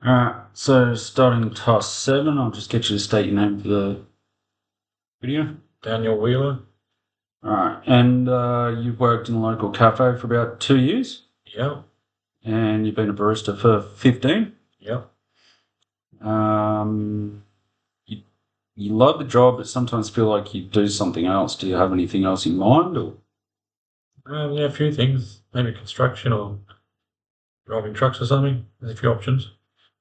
Alright, so starting task 7, I'll just get you to state your name for the video. Daniel Wheeler. Alright, and you've worked in a local cafe for about 2 years, Yep. and you've been a barista for 15. Yep. You love the job, but sometimes feel like you do something else. Do you have anything else in mind? Or Yeah, a few things. Maybe construction or driving trucks or something. There's a few options.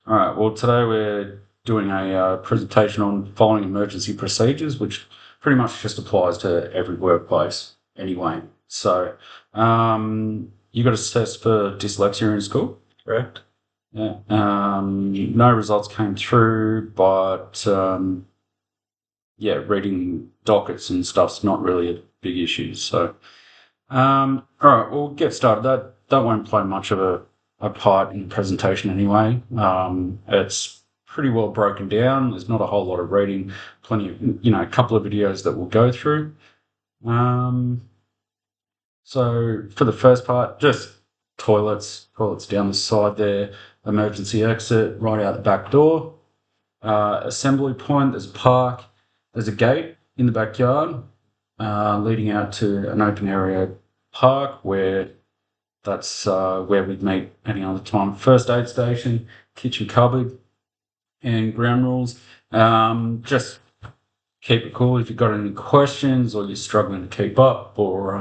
Alright, well, today we're doing a presentation on following emergency procedures, which pretty much just applies to every workplace anyway. So, you got a test for dyslexia in school? Correct. Yeah. No results came through, but yeah, reading dockets and stuff's not really a big issue. So, all right, we'll get started. That won't play much of a part in the presentation anyway. It's pretty well broken down. There's not a whole lot of reading. Plenty of, a couple of videos that we'll go through. So for the first part, just toilets down the side there, emergency exit right out the back door, assembly point, there's a park, there's a gate in the backyard leading out to an open area park where that's where we'd meet any other time. First aid station, kitchen cupboard, and ground rules. Just keep it cool if you've got any questions or you're struggling to keep up or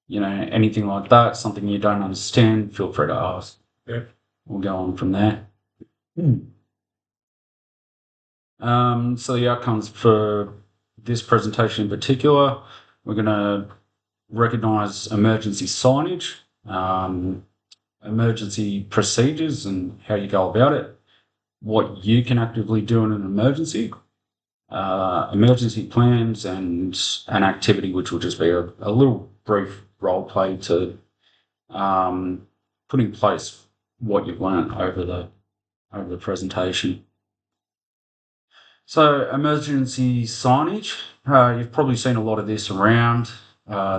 anything like that, something you don't understand, feel free to ask. Yeah. We'll go on from there. So the outcomes for this presentation in particular, we're going to recognise emergency signage, emergency procedures and how you go about it, what you can actively do in an emergency, emergency plans and an activity which will just be a little brief role play to put in place what you've learned over the presentation. So emergency signage, you've probably seen a lot of this around.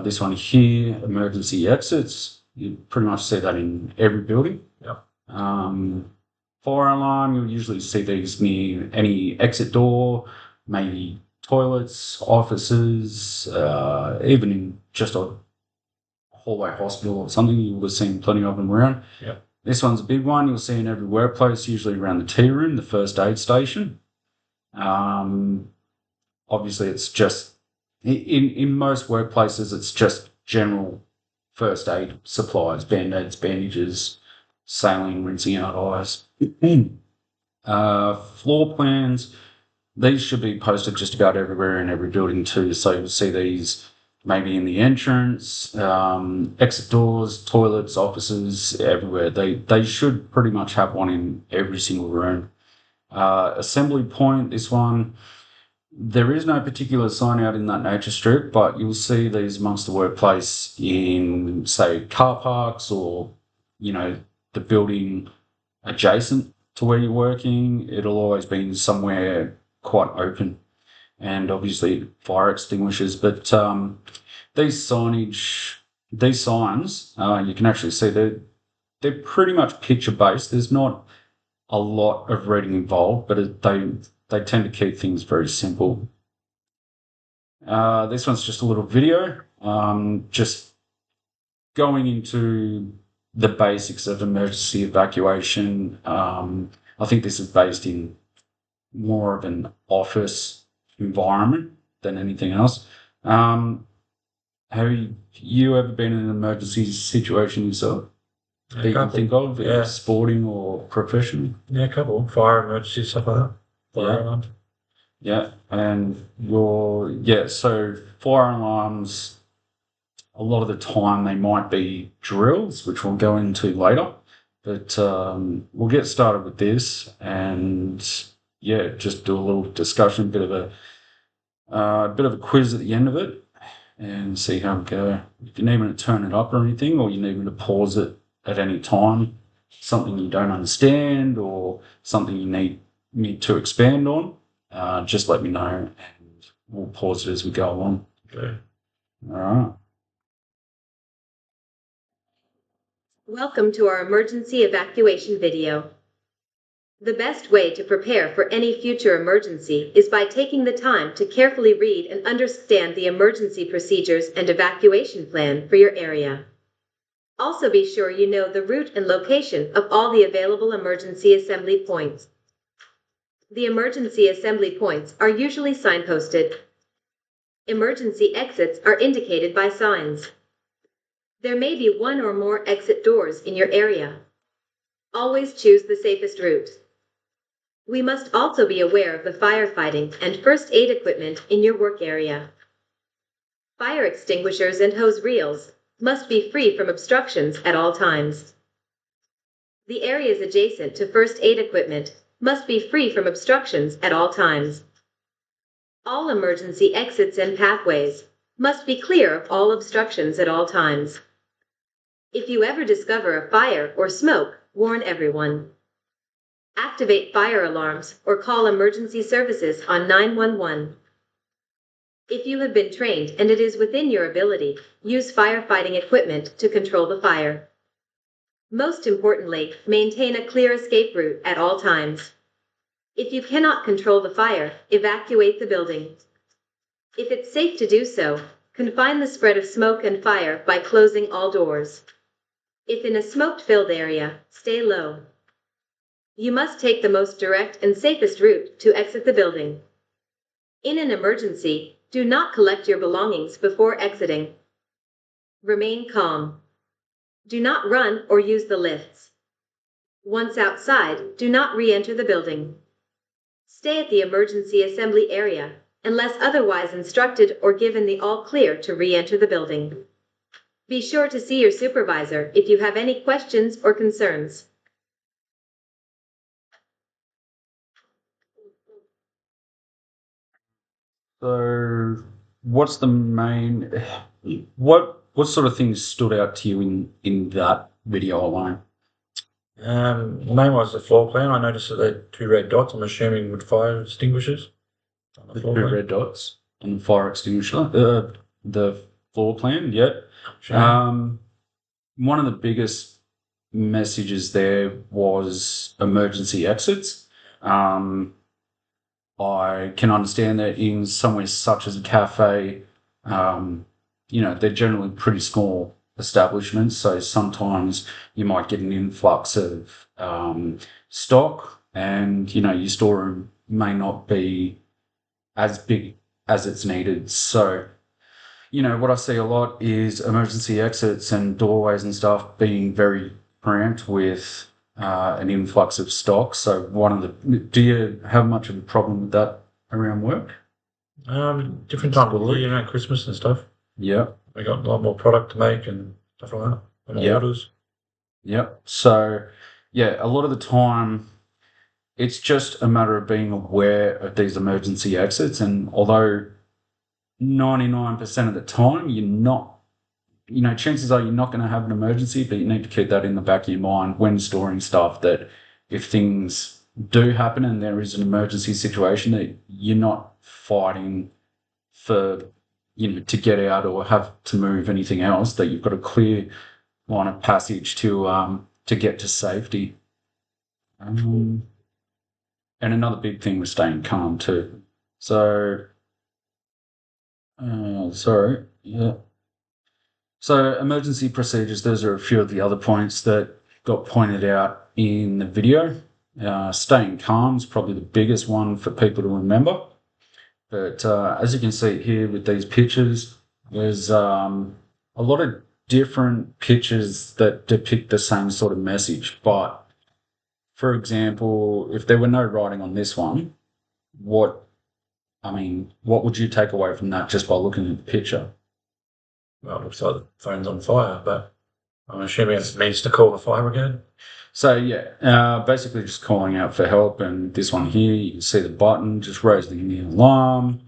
This one here, emergency exits, you pretty much see that in every building. Yep. Fire alarm, you'll usually see these near any exit door, maybe toilets, offices, even in just a hallway hospital or something, you would have seen plenty of them around. Yep. This one's a big one, you'll see in every workplace, usually around the tea room, the first aid station. Obviously, it's just in most workplaces, it's just general first aid supplies, band-aids, bandages, saline, rinsing out eyes. Floor plans, these should be posted just about everywhere in every building too. So you'll see these maybe in the entrance, exit doors, toilets, offices, everywhere. They should pretty much have one in every single room. Assembly point, this one, there is no particular sign out in that nature strip, but you'll see these amongst the workplace in, say, car parks or, the building adjacent to where you're working. It'll always be somewhere quite open and obviously fire extinguishers. But these signs, you can actually see they're pretty much picture based. There's not a lot of reading involved, but they tend to keep things very simple. This one's just a little video, just going into the basics of emergency evacuation. I think this is based in more of an office environment than anything else. Have you ever been in an emergency situation yourself that you can think of, Yeah. sporting or professional? Yeah, a couple. Fire, emergency, stuff like that. Fire Yeah. alarms. Yeah, and so fire alarms, a lot of the time they might be drills, which we'll go into later. But we'll get started with this and just do a little discussion, bit of a quiz at the end of it, and see how we go. If you need me to turn it up or anything, or you need me to pause it at any time, something you don't understand or something you need me to expand on, just let me know and we'll pause it as we go along. Okay. All right. Welcome to our emergency evacuation video. The best way to prepare for any future emergency is by taking the time to carefully read and understand the emergency procedures and evacuation plan for your area. Also be sure you know the route and location of all the available emergency assembly points. The emergency assembly points are usually signposted. Emergency exits are indicated by signs. There may be one or more exit doors in your area. Always choose the safest route. We must also be aware of the firefighting and first aid equipment in your work area. Fire extinguishers and hose reels must be free from obstructions at all times. The areas adjacent to first aid equipment must be free from obstructions at all times. All emergency exits and pathways must be clear of all obstructions at all times. If you ever discover a fire or smoke, warn everyone. Activate fire alarms or call emergency services on 911. If you have been trained and it is within your ability, use firefighting equipment to control the fire. Most importantly, maintain a clear escape route at all times. If you cannot control the fire, evacuate the building. If it's safe to do so, confine the spread of smoke and fire by closing all doors. If in a smoke-filled area, stay low. You must take the most direct and safest route to exit the building. In an emergency, do not collect your belongings before exiting. Remain calm. Do not run or use the lifts. Once outside, do not re-enter the building. Stay at the emergency assembly area, unless otherwise instructed or given the all clear to re-enter the building. Be sure to see your supervisor if you have any questions or concerns. So, what's the main? What sort of things stood out to you in that video alone? Main was the floor plan. I noticed that there are two red dots. I'm assuming with fire extinguishers on the The floor two plan. red dots on the fire extinguisher. The floor plan. Yep. Sure. One of the biggest messages there was emergency exits. I can understand that in somewhere such as a cafe, they're generally pretty small establishments. So sometimes you might get an influx of stock, and your storeroom may not be as big as it's needed. So, what I see a lot is emergency exits and doorways and stuff being very cramped with an influx of stock. So, do you have much of a problem with that around work? Different time of Absolutely. year, Christmas and stuff. Yeah, We got a lot more product to make and stuff like that. And Yeah. orders. yeah. So, yeah, a lot of the time it's just a matter of being aware of these emergency exits. And although 99% of the time you're not, chances are you're not going to have an emergency, but you need to keep that in the back of your mind when storing stuff, that if things do happen and there is an emergency situation, that you're not fighting for, to get out or have to move anything else, that you've got a clear line of passage to get to safety. And another big thing was staying calm too. So, sorry, yeah. So, emergency procedures, those are a few of the other points that got pointed out in the video. Staying calm is probably the biggest one for people to remember. But as you can see here with these pictures, there's a lot of different pictures that depict the same sort of message. But, for example, if there were no writing on this one, what would you take away from that just by looking at the picture? Well, it looks like the phone's on fire, but I'm assuming it means to call the fire brigade. So yeah, basically just calling out for help. And this one here, you can see the button just raising the alarm.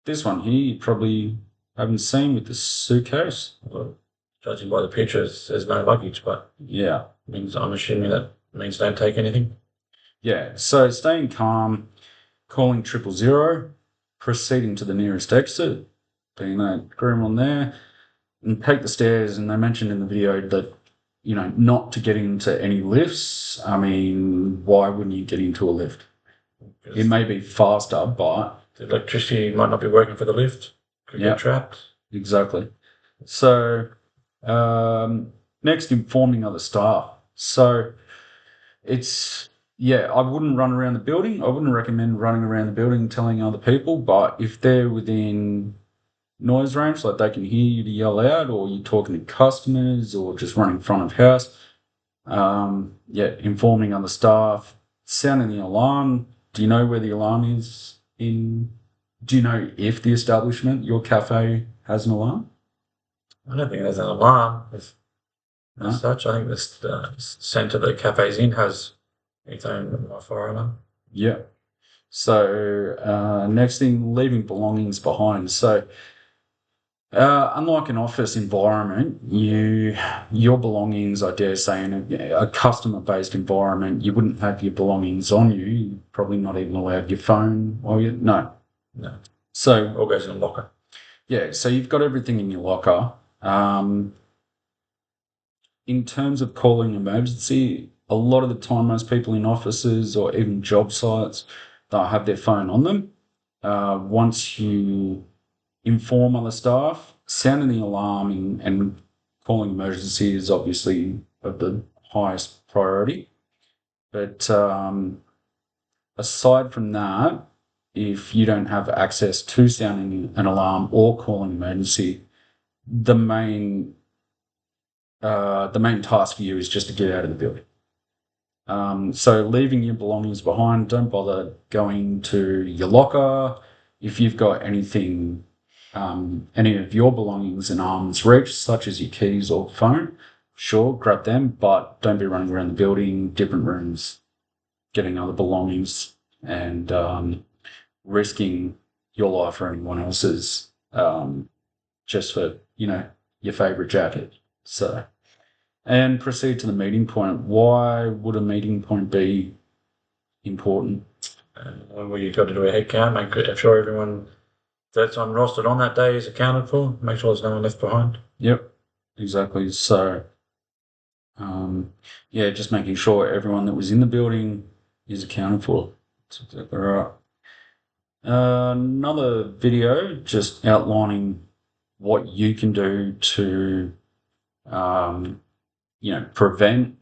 This one here, you probably haven't seen with the suitcase. Well, judging by the pictures, there's no luggage, but Yeah, means I'm assuming that means don't take anything. yeah. So staying calm, calling 000, proceeding to the nearest exit, being that green one there, and take the stairs. And they mentioned in the video that not to get into any lifts. I mean, why wouldn't you get into a lift? It may be faster, but the electricity might not be working for the lift. Could Yeah. get trapped. exactly. So, next, informing other staff. So, I wouldn't run around the building. I wouldn't recommend running around the building telling other people, but if they're within noise range, like they can hear you to yell out, or you're talking to customers, or just running front of house, informing other staff, sounding the alarm. Do you know where the alarm is do you know if the establishment, your cafe, has an alarm? I don't think there's an alarm as No? such. I think this centre the cafe's in has its own fire alarm. Yeah. So, next thing, leaving belongings behind. So, unlike an office environment, your belongings, I dare say, in a customer-based environment, you wouldn't have your belongings on you. You're probably not even allowed your phone. No. So All goes in a locker. yeah, so you've got everything in your locker. In terms of calling emergency, a lot of the time, most people in offices or even job sites, they'll have their phone on them. Once you inform other staff, sounding the alarm and calling emergency is obviously of the highest priority. But aside from that, if you don't have access to sounding an alarm or calling emergency, the main task for you is just to get out of the building. So leaving your belongings behind, don't bother going to your locker. If you've got anything, any of your belongings in arm's reach, such as your keys or phone, sure, grab them, but don't be running around the building, different rooms, getting other belongings, and risking your life or anyone else's, just for, your favorite jacket. So, and proceed to the meeting point. Why would a meeting point be important? Well, you've got to do a head count, make sure everyone that's on rostered on that day is accounted for, make sure there's no one left behind. Yep, exactly. So, just making sure everyone that was in the building is accounted for. That's exactly right. Another video just outlining what you can do to, prevent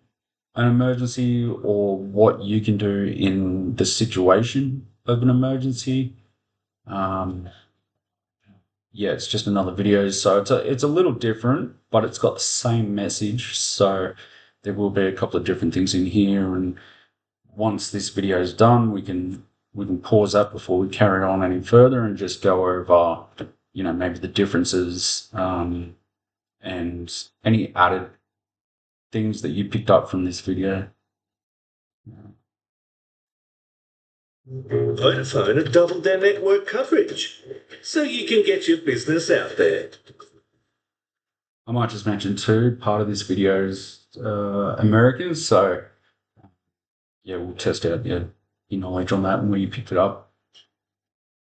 an emergency, or what you can do in the situation of an emergency. It's just another video, so it's a little different, but it's got the same message. So there will be a couple of different things in here, and once this video is done, we can pause that before we carry on any further and just go over, maybe the differences, and any added things that you picked up from this video. Vodafone have doubled their network coverage, so you can get your business out there. I might just mention too, part of this video is Americans, so we'll test out your knowledge on that and where you picked it up.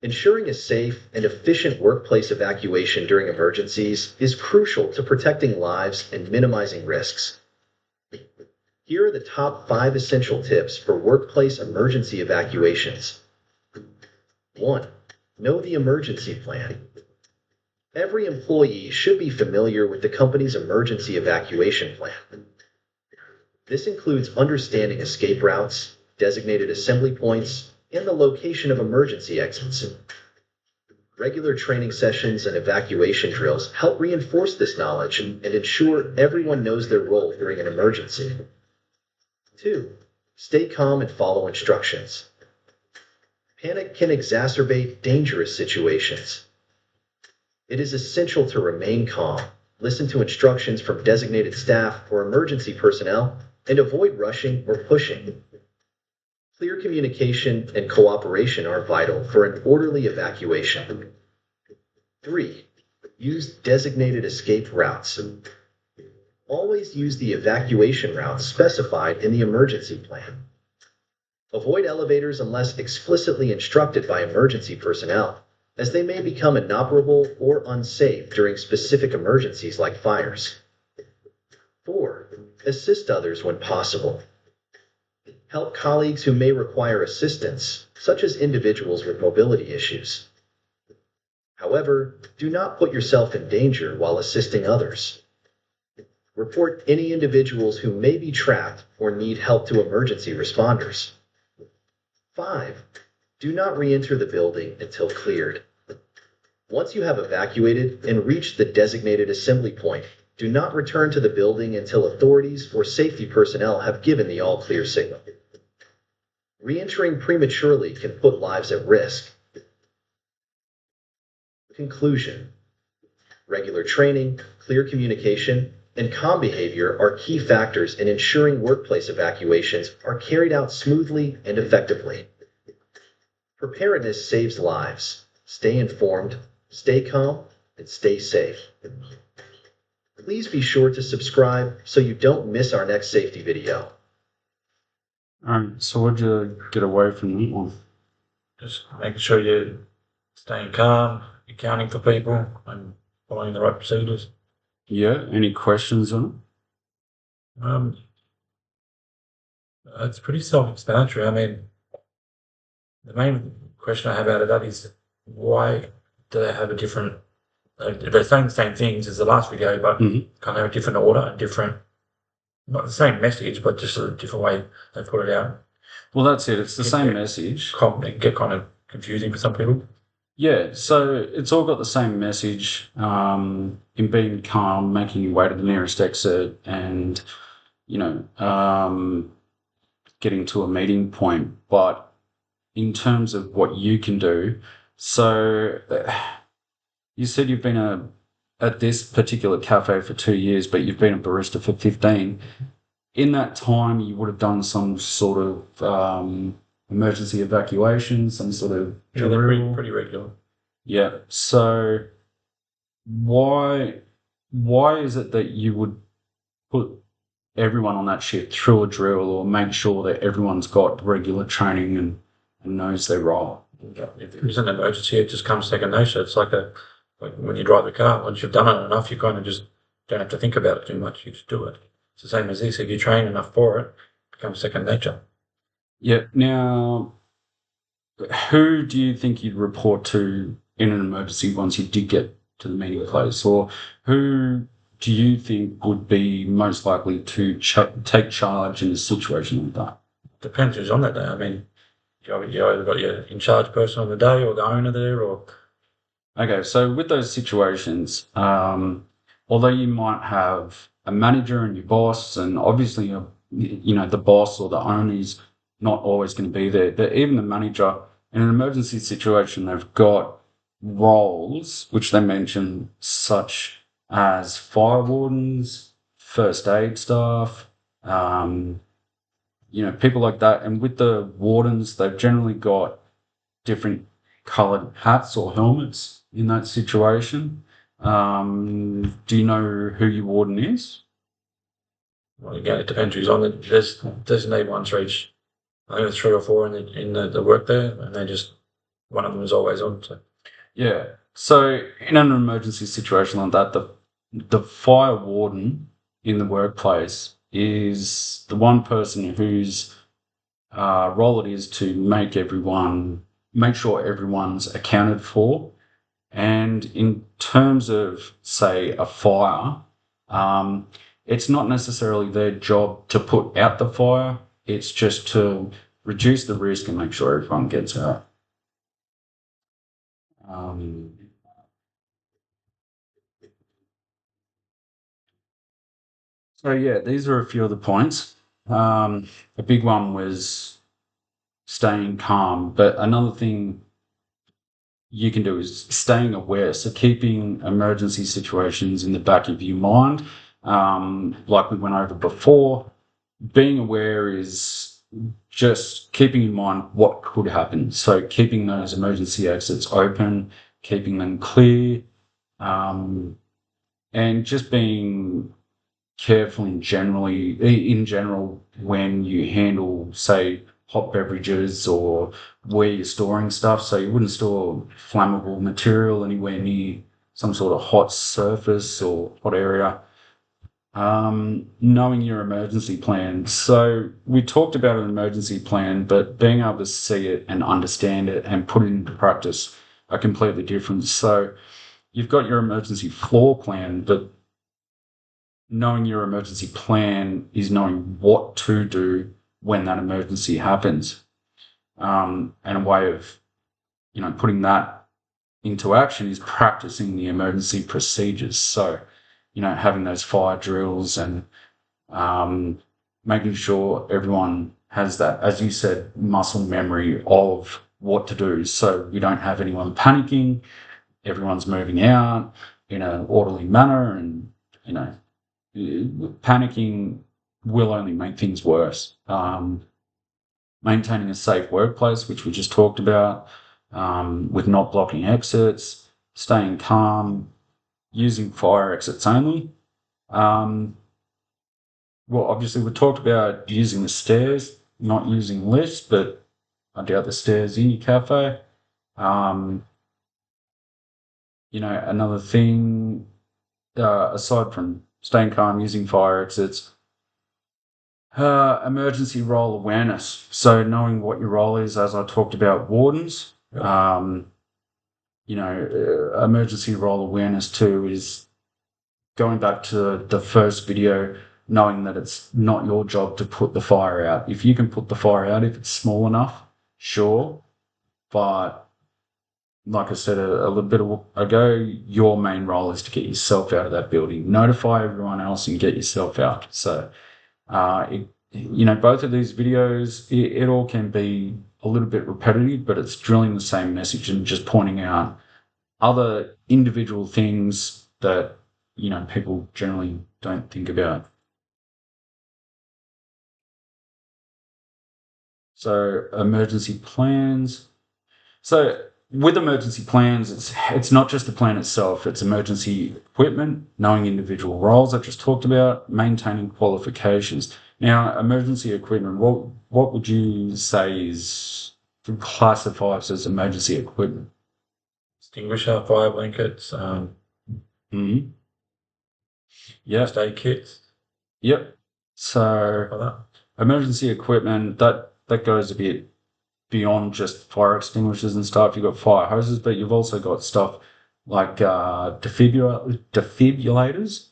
Ensuring a safe and efficient workplace evacuation during emergencies is crucial to protecting lives and minimizing risks. Here are the top 5 essential tips for workplace emergency evacuations. 1. Know the emergency plan. Every employee should be familiar with the company's emergency evacuation plan. This includes understanding escape routes, designated assembly points, and the location of emergency exits. Regular training sessions and evacuation drills help reinforce this knowledge and ensure everyone knows their role during an emergency. 2. Stay calm and follow instructions. Panic can exacerbate dangerous situations. It is essential to remain calm, listen to instructions from designated staff or emergency personnel, and avoid rushing or pushing. Clear communication and cooperation are vital for an orderly evacuation. 3. Use designated escape routes. Always use the evacuation routes specified in the emergency plan. Avoid elevators unless explicitly instructed by emergency personnel, as they may become inoperable or unsafe during specific emergencies like fires. 4. Assist others when possible. Help colleagues who may require assistance, such as individuals with mobility issues. However, do not put yourself in danger while assisting others. Report any individuals who may be trapped or need help to emergency responders. 5. Do not re-enter the building until cleared. Once you have evacuated and reached the designated assembly point, do not return to the building until authorities or safety personnel have given the all-clear signal. Re-entering prematurely can put lives at risk. Conclusion. Regular training, clear communication, and calm behavior are key factors in ensuring workplace evacuations are carried out smoothly and effectively. Preparedness saves lives. Stay informed, stay calm, and stay safe. Please be sure to subscribe so you don't miss our next safety video. Alright, so what'd you get away from that one? Just making sure you're staying calm, accounting for people, and following the right procedures. Yeah, any questions on Um, it's pretty self-explanatory. I mean, the main question I have out of that is why do they have a different? They're saying the same things as the last video, but Mhm. kind of have a different order, a different, not the same message, but just a different way they put it out. it? Well, that's it. It's the same Yeah. message. It get kind of confusing for some people. Yeah, so it's all got the same message in being calm, making your way to the nearest exit, and getting to a meeting point. But in terms of what you can do, so you said you've been at this particular cafe for 2 years, but you've been a barista for 15. In that time, you would have done some sort of emergency evacuation, some sort of Yeah, they're drill. pretty regular. Yeah. So why is it that you would put everyone on that shift through a drill or make sure that everyone's got regular training and knows their role? If there's an emergency, it just comes second nature. It's like when you drive a car. Once you've done it enough, you kind of just don't have to think about it too much. You just do it. It's the same as this. If you train enough for it, it becomes second nature. Yeah. Now, who do you think you'd report to in an emergency once you did get to the meeting place? Or who do you think would be most likely to take charge in a situation like that? Depends who's on that day. I mean, you either got your in charge person on the day or the owner there, or Okay, so with those situations, although you might have a manager and your boss, and obviously, the boss or the owner is not always going to be there, but even the manager, in an emergency situation, they've got roles which they mention, such as fire wardens, first aid staff, people like that. And with the wardens, they've generally got different coloured hats or helmets in that situation. Do you know who your warden is? well, again, it depends who's on it. There's designated ones for each. I think there's 3 or 4 in the work there, and they just one of them is always on. So Yeah. So in an emergency situation like that, the fire warden in the workplace is the one person whose role it is to make sure everyone's accounted for. And in terms of, say, a fire, it's not necessarily their job to put out the fire. It's just to reduce the risk and make sure everyone gets out. So yeah, these are a few of the points. A big one was staying calm, but another thing you can do is staying aware. So keeping emergency situations in the back of your mind, like we went over before. Being aware is just keeping in mind what could happen. So keeping those emergency exits open, keeping them clear, and just being careful in general when you handle, say, hot beverages or where you're storing stuff. So you wouldn't store flammable material anywhere near some sort of hot surface or hot area. Knowing your emergency plan. So we talked about an emergency plan, but being able to see it and understand it and put it into practice are completely different. So you've got your emergency floor plan, but knowing your emergency plan is knowing what to do when that emergency happens. And a way of, putting that into action is practicing the emergency procedures. So, having those fire drills and making sure everyone has that, as you said, muscle memory of what to do. So we don't have anyone panicking, everyone's moving out in an orderly manner, and, panicking will only make things worse. Maintaining a safe workplace, which we just talked about, with not blocking exits, staying calm, using fire exits only. Well, obviously, we talked about using the stairs, not using lifts, but I doubt the stairs in your cafe. Another thing, aside from staying calm, using fire exits, emergency role awareness. So knowing what your role is, as I talked about wardens, emergency role awareness too is going back to the first video, knowing that it's not your job to put the fire out. If you can put the fire out, if it's small enough, sure. But like I said a little bit ago, your main role is to get yourself out of that building, notify everyone else and get yourself out. So, both of these videos, it all can be a little bit repetitive, but it's drilling the same message and just pointing out other individual things that, people generally don't think about. So emergency plans. So with emergency plans, it's not just the plan itself, it's emergency equipment, knowing individual roles I just talked about, maintaining qualifications. Now, emergency equipment, what would you say is classifies as emergency equipment? Extinguisher, fire blankets, Mm-hmm. Yeah. first aid kits, Yep. So like that. emergency equipment, that goes a bit beyond just fire extinguishers and stuff. You've got fire hoses, but you've also got stuff like defibrillators,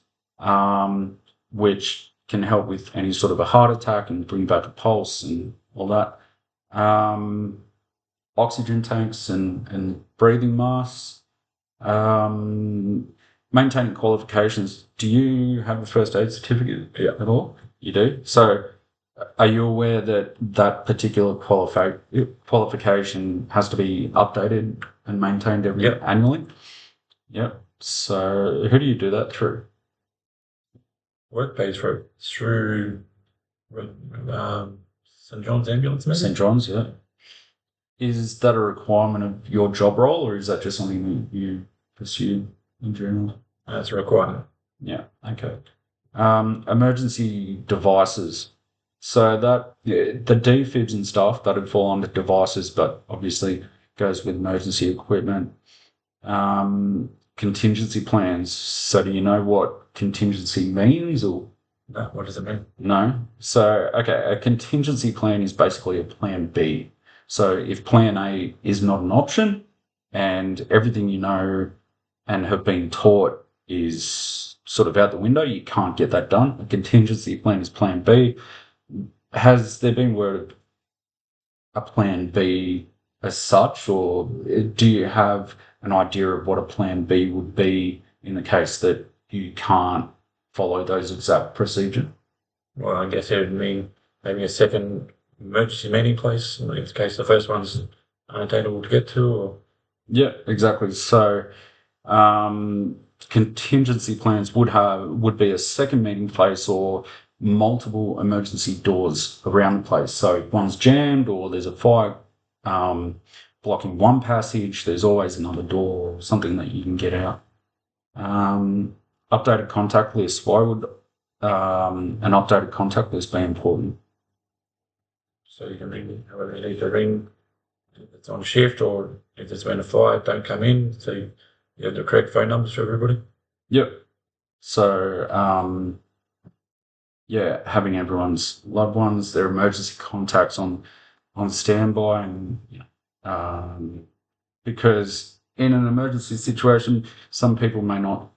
which can help with any sort of a heart attack and bring back a pulse and all that. Oxygen tanks and breathing masks. Maintaining qualifications. Do you have a first aid certificate at all? You do? So are you aware that that particular qualification has to be updated and maintained annually? Yep. So who do you do that through? Work pays for it through St. John's Ambulance, maybe? St. John's, yeah. Is that a requirement of your job role, or is that just something that you pursue in general? That's a requirement. Yeah, okay. Emergency devices. So that the defibs and stuff, that'd fall under devices, but obviously goes with emergency equipment. Contingency plans. So do you know what contingency means, or No, what does it mean? no? So, okay, a contingency plan is basically a plan B. So if plan A is not an option and everything you know and have been taught is sort of out the window, you can't get that done. A contingency plan is plan B. Has there been word of a plan B as such, or do you have an idea of what a plan B would be in the case that you can't follow those exact procedure? Well, I guess it would mean maybe a second emergency meeting place in case the first one's unattainable to get to, or Yeah, exactly. So contingency plans would be a second meeting place or multiple emergency doors around the place. So if one's jammed or there's a fire blocking one passage, there's always another door or something that you can get out. Updated contact list. Why would an updated contact list be important? so you can ring however you need to ring if it's on shift, or if there's been a fire, don't come in. So you have the correct phone numbers for everybody. Yep. So yeah, having everyone's loved ones, their emergency contacts on standby, and because in an emergency situation, some people may not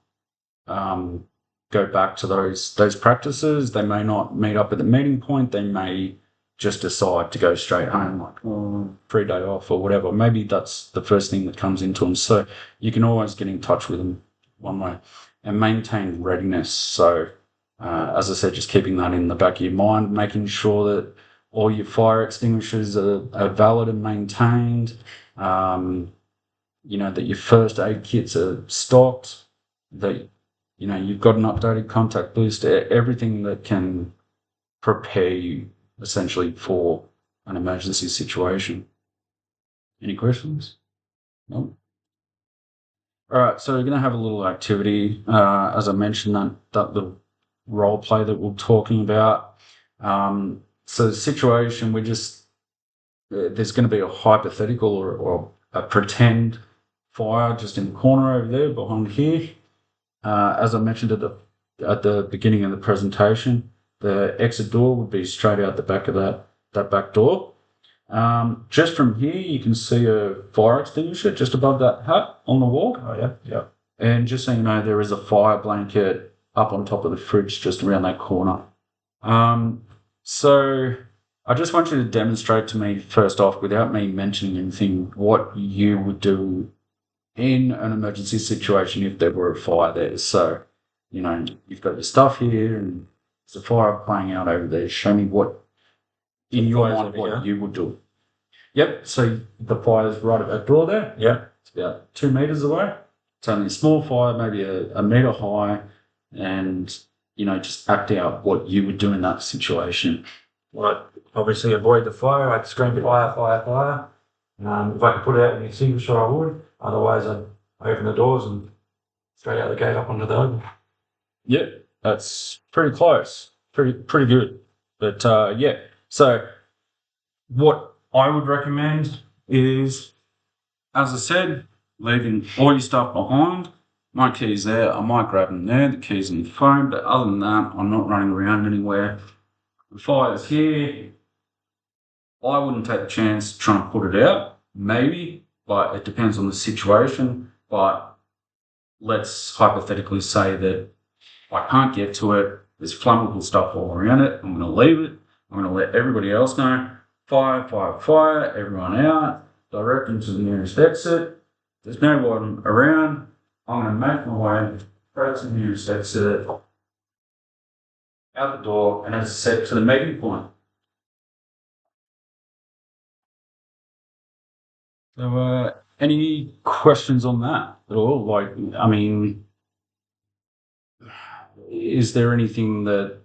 um, go back to those practices. They may not meet up at the meeting point. They may just decide to go straight home, like, oh, free day off or whatever. Maybe that's the first thing that comes into them. So you can always get in touch with them one way and maintain readiness. So, as I said, just keeping that in the back of your mind, making sure that all your fire extinguishers are valid and maintained. That your first aid kits are stocked, that you've got an updated contact list, everything that can prepare you essentially for an emergency situation. Any questions? No. All right, so we're going to have a little activity, as I mentioned, that little role play that we're talking about. So the situation, there's going to be a hypothetical or a pretend fire just in the corner over there behind here. As I mentioned at the beginning of the presentation, the exit door would be straight out the back of that back door. Just from here, you can see a fire extinguisher just above that hut on the wall. Oh, yeah, yeah. And just so you know, there is a fire blanket up on top of the fridge just around that corner. So I just want you to demonstrate to me, first off, without me mentioning anything, what you would do in an emergency situation if there were a fire there. So, you've got your stuff here and there's a fire playing out over there. Show me what, in your mind, what you would do. Yep, so the fire's right at that door there. Yeah. It's about 2 meters away. It's only a small fire, maybe a meter high, and, just act out what you would do in that situation. Well, I'd obviously avoid the fire. I'd scream fire, fire, fire. If I could put it out in the extinguisher, I would. Otherwise, I'd open the doors and straight out the gate up onto the open. Yeah, that's pretty close. Pretty good. But yeah, so what I would recommend is, as I said, leaving all your stuff behind. My key's there. I might grab them there. The key's in the phone. But other than that, I'm not running around anywhere. The fire's here. I wouldn't take the chance to try and put it out. Maybe, but it depends on the situation. But let's hypothetically say that I can't get to it. There's flammable stuff all around it. I'm going to leave it. I'm going to let everybody else know. Fire, fire, fire. Everyone out. Direct them to the nearest exit. There's no one around. I'm going to make my way straight to the nearest exit, out the door, and as I said, to the meeting point. So, any questions on that at all? Like, I mean, is there anything that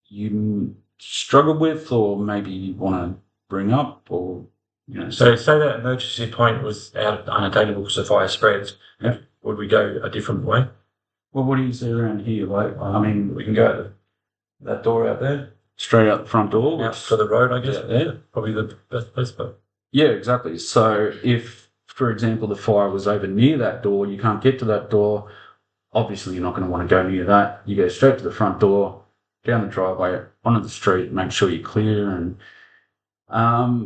you struggle with, or maybe you want to bring up, or So say that emergency point was unattainable because the fire spreads. Yeah. Would we go a different way? Well, what do you see around here? Like, I mean, We can go out that door out there, straight out the front door. out to the road, I guess. Yeah, there. Probably the best place, but Yeah, exactly. So if, for example, the fire was over near that door, you can't get to that door, obviously you're not going to want to go near that. You go straight to the front door, down the driveway, onto the street, make sure you're clear. And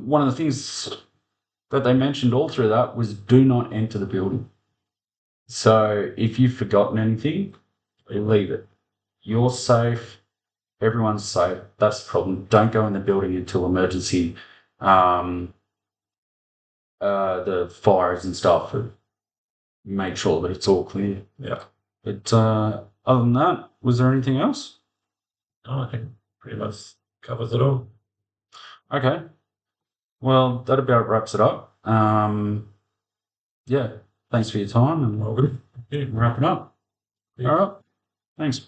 one of the things that they mentioned all through that was do not enter the building. So if you've forgotten anything, leave it. You're safe. Everyone's safe. That's the problem. Don't go in the building until emergency, the fires and stuff. Make sure that it's all clear. yeah. But other than that, was there anything else? No, I think pretty much covers it all. Okay. Well, that about wraps it up. Yeah. Thanks for your time, and All good. Yeah. wrap it up. Yeah. All right. Thanks.